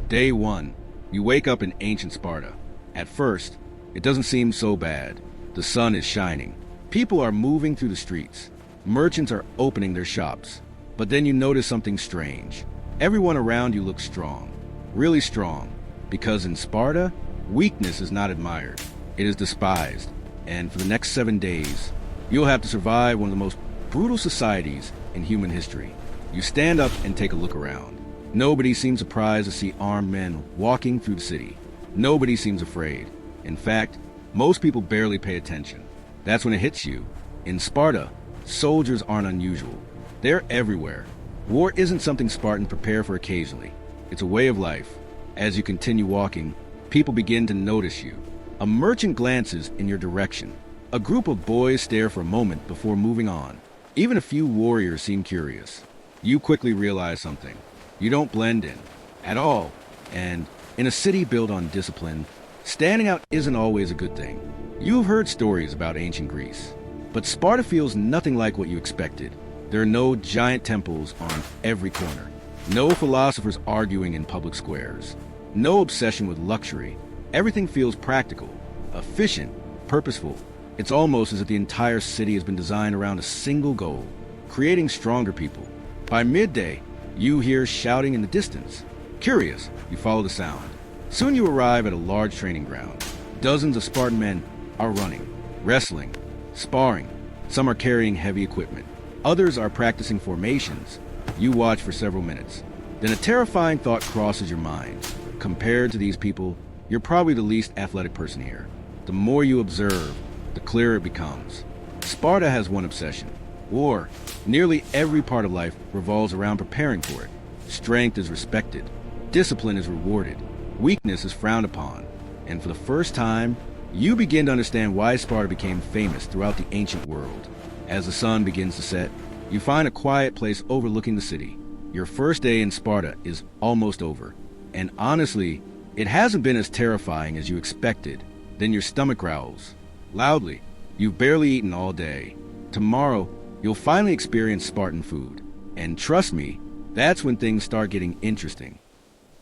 Day 1. You wake up in ancient Sparta. At first, it doesn't seem so bad. The sun is shining. People are moving through the streets. Merchants are opening their shops. But then you notice something strange. Everyone around you looks strong. Really strong. Because in Sparta, weakness is not admired. It is despised. And for the next 7 days, you'll have to survive one of the most brutal societies in human history. You stand up and take a look around. Nobody seems surprised to see armed men walking through the city. Nobody seems afraid. In fact, most people barely pay attention. That's when it hits you. In Sparta, soldiers aren't unusual. They're everywhere. War isn't something Spartans prepare for occasionally. It's a way of life. As you continue walking, people begin to notice you. A merchant glances in your direction. A group of boys stare for a moment before moving on. Even a few warriors seem curious. You quickly realize something. You don't blend in at all. And in a city built on discipline, standing out isn't always a good thing. You've heard stories about ancient Greece, but Sparta feels nothing like what you expected. There are no giant temples on every corner. No philosophers arguing in public squares. No obsession with luxury. Everything feels practical, efficient, purposeful. It's almost as if the entire city has been designed around a single goal, creating stronger people. By midday, you hear shouting in the distance. Curious, you follow the sound. Soon you arrive at a large training ground. Dozens of Spartan men are running, wrestling, sparring. Some are carrying heavy equipment. Others are practicing formations. You watch for several minutes. Then a terrifying thought crosses your mind. Compared to these people, you're probably the least athletic person here. The more you observe, the clearer it becomes. Sparta has one obsession: war. Nearly every part of life revolves around preparing for it. Strength is respected. Discipline is rewarded. Weakness is frowned upon. And for the first time, you begin to understand why Sparta became famous throughout the ancient world. As the sun begins to set, you find a quiet place overlooking the city. Your first day in Sparta is almost over. And honestly, it hasn't been as terrifying as you expected. Then your stomach growls loudly. You've barely eaten all day. Tomorrow, you'll finally experience Spartan food. And trust me, that's when things start getting interesting.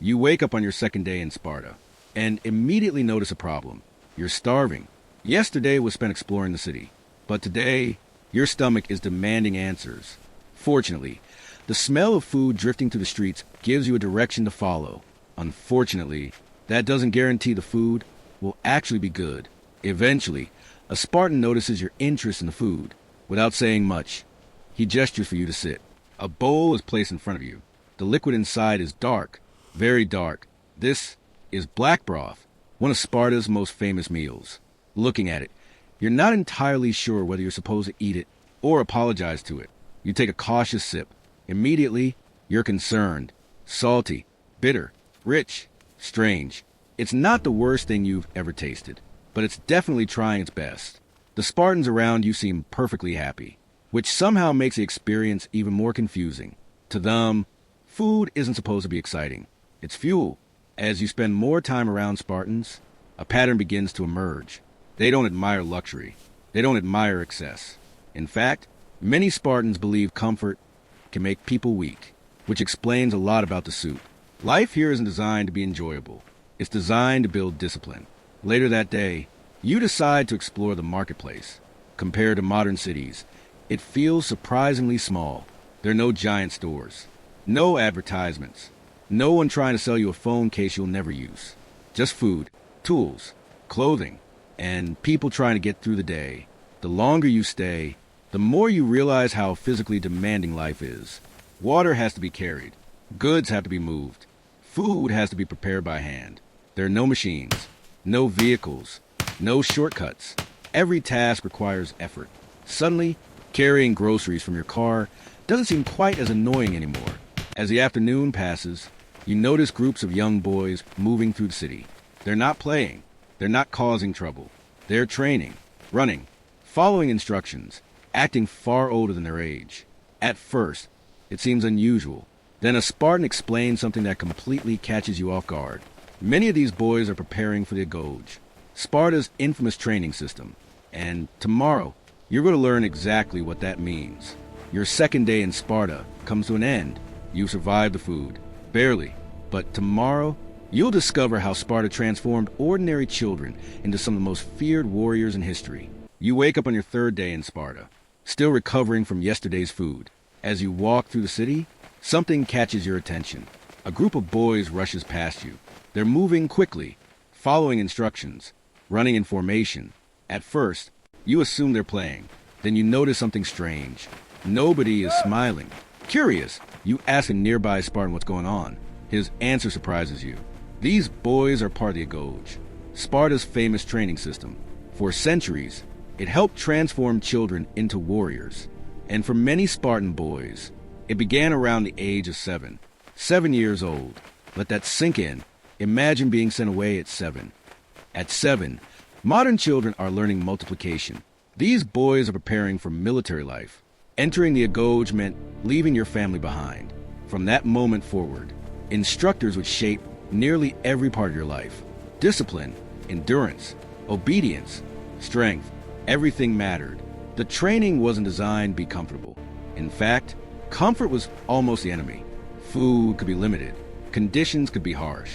You wake up on your second day in Sparta and immediately notice a problem. You're starving. Yesterday was spent exploring the city, but today, your stomach is demanding answers. Fortunately, the smell of food drifting through the streets gives you a direction to follow. Unfortunately, that doesn't guarantee the food will actually be good. Eventually, a Spartan notices your interest in the food. Without saying much, he gestures for you to sit. A bowl is placed in front of you. The liquid inside is dark, very dark. This is black broth, one of Sparta's most famous meals. Looking at it, you're not entirely sure whether you're supposed to eat it or apologize to it. You take a cautious sip. Immediately, you're concerned. Salty, bitter, rich, strange. It's not the worst thing you've ever tasted, but it's definitely trying its best. The Spartans around you seem perfectly happy, which somehow makes the experience even more confusing. To them, food isn't supposed to be exciting. It's fuel. As you spend more time around Spartans, a pattern begins to emerge. They don't admire luxury. They don't admire excess. In fact, many Spartans believe comfort can make people weak, which explains a lot about the suit. Life here isn't designed to be enjoyable. It's designed to build discipline. Later that day, you decide to explore the marketplace. Compared to modern cities, it feels surprisingly small. There are no giant stores, no advertisements, no one trying to sell you a phone case you'll never use. Just food, tools, clothing, and people trying to get through the day. The longer you stay, the more you realize how physically demanding life is. Water has to be carried. Goods have to be moved. Food has to be prepared by hand. There are no machines, no vehicles, no shortcuts. Every task requires effort. Suddenly, carrying groceries from your car doesn't seem quite as annoying anymore. As the afternoon passes, you notice groups of young boys moving through the city. They're not playing. They're not causing trouble. They're training, running, following instructions, acting far older than their age. At first, it seems unusual. Then a Spartan explains something that completely catches you off guard. Many of these boys are preparing for the Agoge, Sparta's infamous training system. And tomorrow, you're going to learn exactly what that means. Your second day in Sparta comes to an end. You survived the food. Barely. But tomorrow, You'll discover how Sparta transformed ordinary children into some of the most feared warriors in history. You wake up on your third day in Sparta, still recovering from yesterday's food. As you walk through the city, something catches your attention. A group of boys rushes past you. They're moving quickly, following instructions, running in formation. At first, you assume they're playing. Then you notice something strange. Nobody is smiling. Curious, you ask a nearby Spartan what's going on. His answer surprises you. These boys are part of the Agoge, Sparta's famous training system. For centuries, it helped transform children into warriors. And for many Spartan boys, it began around the age of 7. 7 years old. Let that sink in. Imagine being sent away at 7. At 7, modern children are learning multiplication. These boys are preparing for military life. Entering the Agoge meant leaving your family behind. From that moment forward, instructors would shape nearly every part of your life. Discipline, endurance, obedience, strength, everything mattered. The training wasn't designed to be comfortable. In fact, comfort was almost the enemy. Food could be limited. Conditions could be harsh.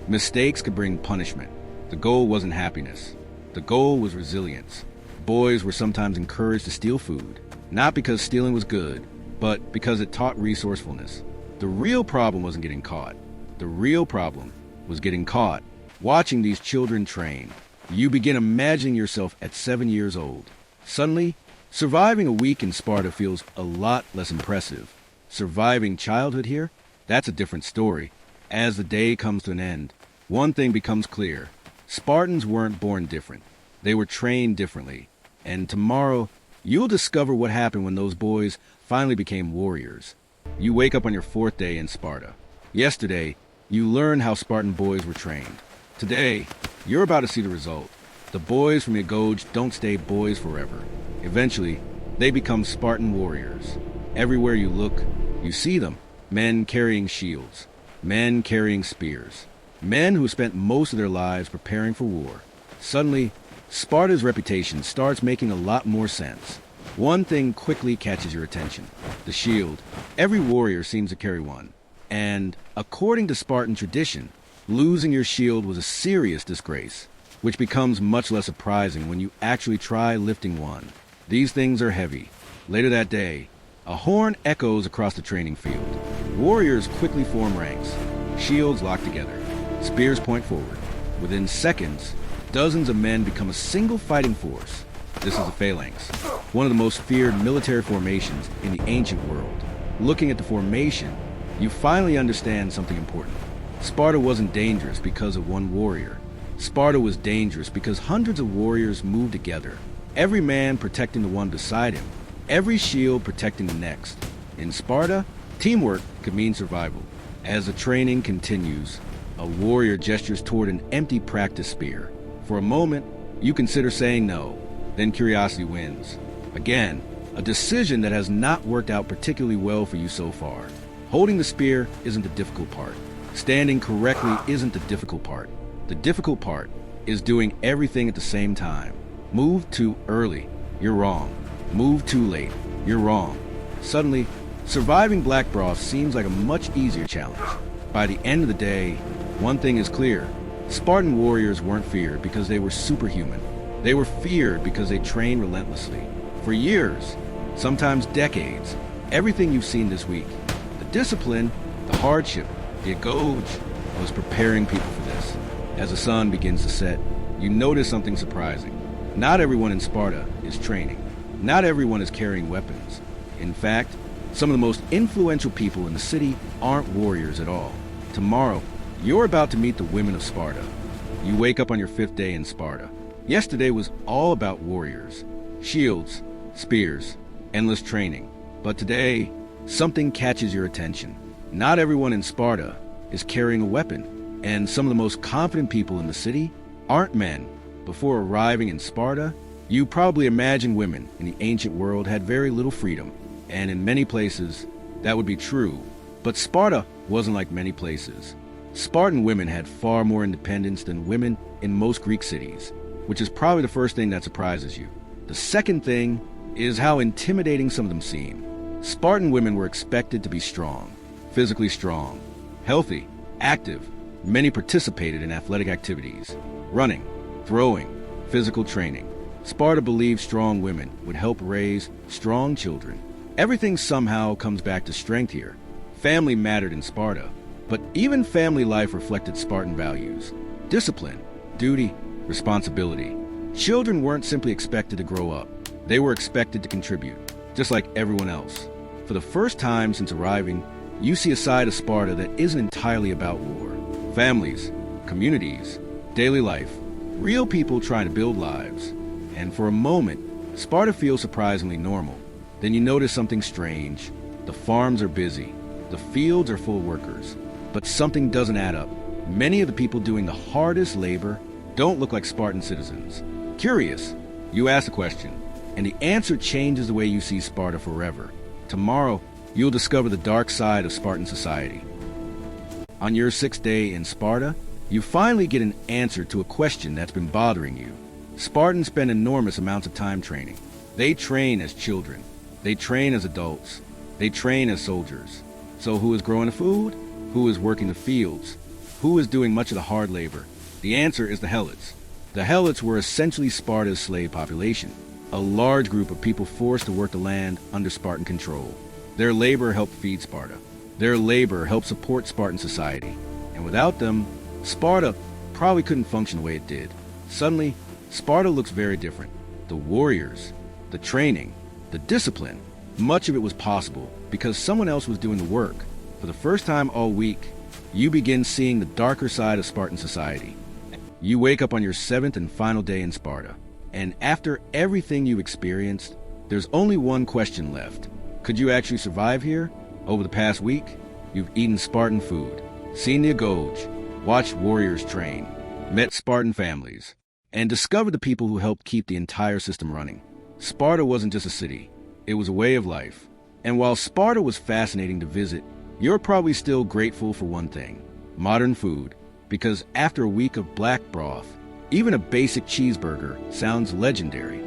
Mistakes could bring punishment. The goal wasn't happiness. The goal was resilience. Boys were sometimes encouraged to steal food, not because stealing was good, but because it taught resourcefulness. The real problem wasn't getting caught. The real problem was getting caught. Watching these children train, you begin imagining yourself at 7 years old. Suddenly, surviving a week in Sparta feels a lot less impressive. Surviving childhood here? That's a different story. As the day comes to an end, one thing becomes clear. Spartans weren't born different. They were trained differently. And tomorrow, you'll discover what happened when those boys finally became warriors. You wake up on your 4th day in Sparta. Yesterday, you learned how Spartan boys were trained. Today, you're about to see the result. The boys from Agoge don't stay boys forever. Eventually, they become Spartan warriors. Everywhere you look, you see them. Men carrying shields. Men carrying spears. Men who spent most of their lives preparing for war. Suddenly, Sparta's reputation starts making a lot more sense. One thing quickly catches your attention. The shield. Every warrior seems to carry one. And, according to Spartan tradition, losing your shield was a serious disgrace, which becomes much less surprising when you actually try lifting one. These things are heavy. Later that day, a horn echoes across the training field. Warriors quickly form ranks. Shields lock together. Spears point forward. Within seconds, dozens of men become a single fighting force. This is a phalanx, one of the most feared military formations in the ancient world. Looking at the formation, you finally understand something important. Sparta wasn't dangerous because of one warrior. Sparta was dangerous because hundreds of warriors moved together, every man protecting the one beside him, every shield protecting the next. In Sparta, teamwork could mean survival. As the training continues, a warrior gestures toward an empty practice spear. For a moment, you consider saying no, then curiosity wins. Again, a decision that has not worked out particularly well for you so far. Holding the spear isn't the difficult part. Standing correctly isn't the difficult part. The difficult part is doing everything at the same time. Move too early, you're wrong. Move too late, you're wrong. Suddenly, surviving black broth seems like a much easier challenge. By the end of the day, one thing is clear. Spartan warriors weren't feared because they were superhuman. They were feared because they trained relentlessly. For years, sometimes decades, everything you've seen this week, the discipline, the hardship, the Agoge, was preparing people for this. As the sun begins to set, you notice something surprising. Not everyone in Sparta is training. Not everyone is carrying weapons. In fact, some of the most influential people in the city aren't warriors at all. Tomorrow, you're about to meet the women of Sparta. You wake up on your 5th day in Sparta. Yesterday was all about warriors. Shields, spears, endless training. But today, something catches your attention. Not everyone in Sparta is carrying a weapon, and some of the most confident people in the city aren't men. Before arriving in Sparta, you probably imagine women in the ancient world had very little freedom, and in many places, that would be true. But Sparta wasn't like many places. Spartan women had far more independence than women in most Greek cities, which is probably the first thing that surprises you. The second thing is how intimidating some of them seem. Spartan women were expected to be strong, physically strong, healthy, active, Many participated in athletic activities, running, throwing, physical training. Sparta believed strong women would help raise strong children. Everything somehow comes back to strength here. Family mattered in Sparta, but even family life reflected Spartan values: discipline, duty, responsibility. Children weren't simply expected to grow up. They were expected to contribute, just like everyone else. For the first time since arriving, you see a side of Sparta that isn't entirely about war. Families, communities, daily life, real people trying to build lives. And for a moment, Sparta feels surprisingly normal. Then you notice something strange. The farms are busy. The fields are full of workers. But something doesn't add up. Many of the people doing the hardest labor don't look like Spartan citizens. Curious, you ask a question, and the answer changes the way you see Sparta forever. Tomorrow, you'll discover the dark side of Spartan society. On your 6th day in Sparta, you finally get an answer to a question that's been bothering you. Spartans spend enormous amounts of time training. They train as children. They train as adults. They train as soldiers. So who is growing the food? Who is working the fields? Who is doing much of the hard labor? The answer is the Helots. The Helots were essentially Sparta's slave population, a large group of people forced to work the land under Spartan control. Their labor helped feed Sparta. Their labor helped support Spartan society. And without them, Sparta probably couldn't function the way it did. Suddenly, Sparta looks very different. The warriors, the training, the discipline, much of it was possible because someone else was doing the work. For the first time all week, you begin seeing the darker side of Spartan society. You wake up on your 7th and final day in Sparta, and after everything you've experienced, there's only one question left. Could you actually survive here? Over the past week, you've eaten Spartan food, seen the Agoge, watched warriors train, met Spartan families, and discovered the people who helped keep the entire system running. Sparta wasn't just a city, it was a way of life. And while Sparta was fascinating to visit, you're probably still grateful for one thing: modern food. Because after a week of black broth, even a basic cheeseburger sounds legendary.